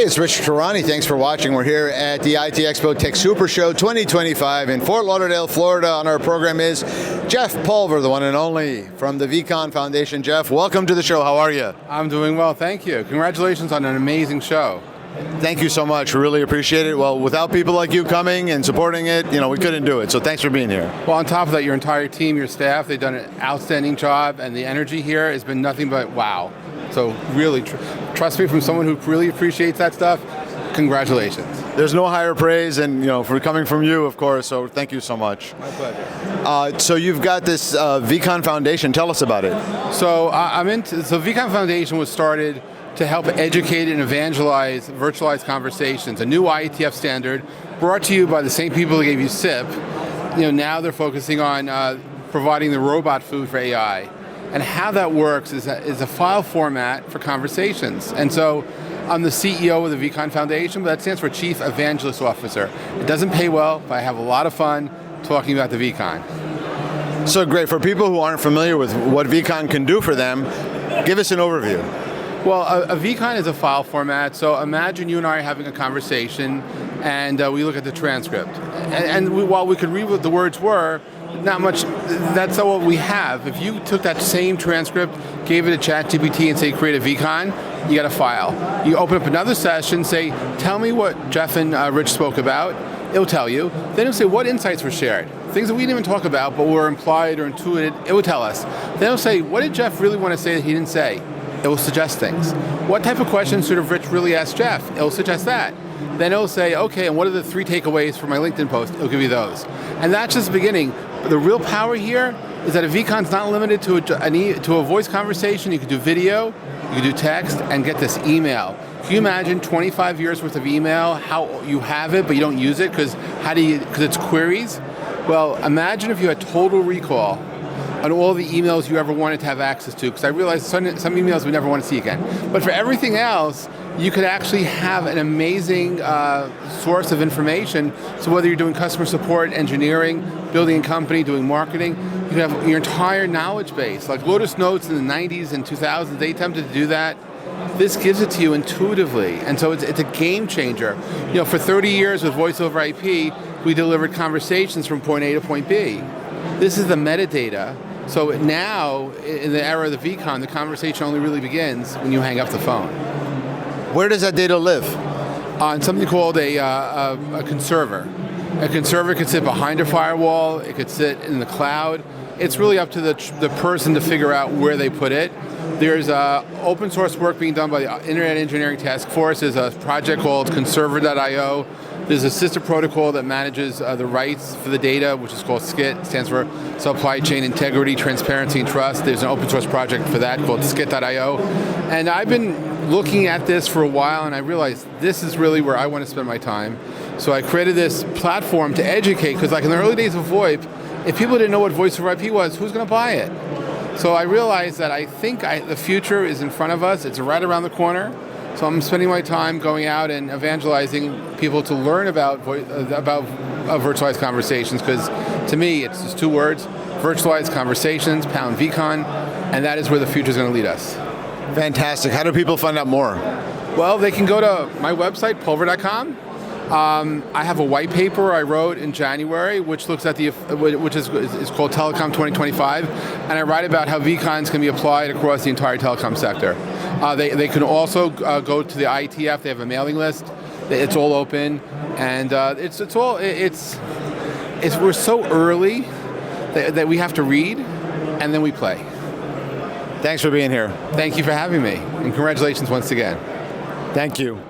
it's Richard Tarani. Thanks for watching. We're here at the IT Expo Tech Super Show 2025 in Fort Lauderdale, Florida. On our program is Jeff Pulver, the one and only from the vCon Foundation. Jeff, welcome to the show. How are you? I'm doing well, thank you. Congratulations on an amazing show. Thank you so much. We really appreciate it. Well, without people like you coming and supporting it, we couldn't do it. So thanks for being here. Well, on top of that, your entire team, your staff, they've done an outstanding job, and the energy here has been nothing but wow. So really, trust me, from someone who really appreciates that stuff, congratulations. There's no higher praise, and for coming from you, of course. So thank you so much. My pleasure. So you've got this vCon Foundation. Tell us about it. So vCon Foundation was started to help educate and evangelize virtualized conversations, a new IETF standard brought to you by the same people that gave you SIP. Now they're focusing on providing the robot food for AI. And how that works is a file format for conversations. And so I'm the CEO of the vCon Foundation, but that stands for Chief Evangelist Officer. It doesn't pay well, but I have a lot of fun talking about the vCon. So great. For people who aren't familiar with what vCon can do for them, give us an overview. Well, a vCon is a file format, so imagine you and I are having a conversation and we look at the transcript. And while we could read what the words were, not much, that's all we have. If you took that same transcript, gave it to ChatGPT and say create a vCon, you got a file. You open up another session, say, tell me what Jeff and Rich spoke about, it'll tell you. Then it'll say what insights were shared. Things that we didn't even talk about but were implied or intuited, it will tell us. Then it'll say, what did Jeff really want to say that he didn't say? It will suggest things. What type of questions should have Rich really asked Jeff? It will suggest that. Then it'll say, okay, and what are the 3 takeaways for my LinkedIn post? It'll give you those. And that's just the beginning. The real power here is that a vCon's not limited to a voice conversation. You can do video, you can do text, and get this email. Can you imagine 25 years worth of email, how you have it, but you don't use it because it's queries? Well, imagine if you had total recall on all the emails you ever wanted to have access to, because I realized some emails we never want to see again. But for everything else, you could actually have an amazing source of information. So whether you're doing customer support, engineering, building a company, doing marketing, you can have your entire knowledge base. Like Lotus Notes in the 90s and 2000s, they attempted to do that. This gives it to you intuitively. And so it's a game changer. For 30 years with voice over IP, we delivered conversations from point A to point B. This is the metadata. So now, in the era of the vCon, the conversation only really begins when you hang up the phone. Where does that data live? On something called a conserver. A conserver could sit behind a firewall, it could sit in the cloud. It's really up to the person to figure out where they put it. There's open source work being done by the Internet Engineering Task Force. There's a project called conserver.io. There's a sister protocol that manages the rights for the data, which is called SCIT. It stands for Supply Chain Integrity, Transparency, and Trust. There's an open source project for that called skit.io. And I've been looking at this for a while, and I realized this is really where I want to spend my time. So I created this platform to educate, because like in the early days of VoIP, if people didn't know what voice over IP was, who's going to buy it? So I realized that I think the future is in front of us. It's right around the corner. So I'm spending my time going out and evangelizing people to learn about virtualized conversations, because to me, it's just 2 words, virtualized conversations, pound vCon, and that is where the future is going to lead us. Fantastic. How do people find out more? Well, they can go to my website, pulver.com. I have a white paper I wrote in January, which looks at which is called Telecom 2025, and I write about how vCons can be applied across the entire telecom sector. They can also go to the IETF. They have a mailing list. It's all open, and we're so early that we have to read, and then we play. Thanks for being here. Thank you for having me, and congratulations once again. Thank you.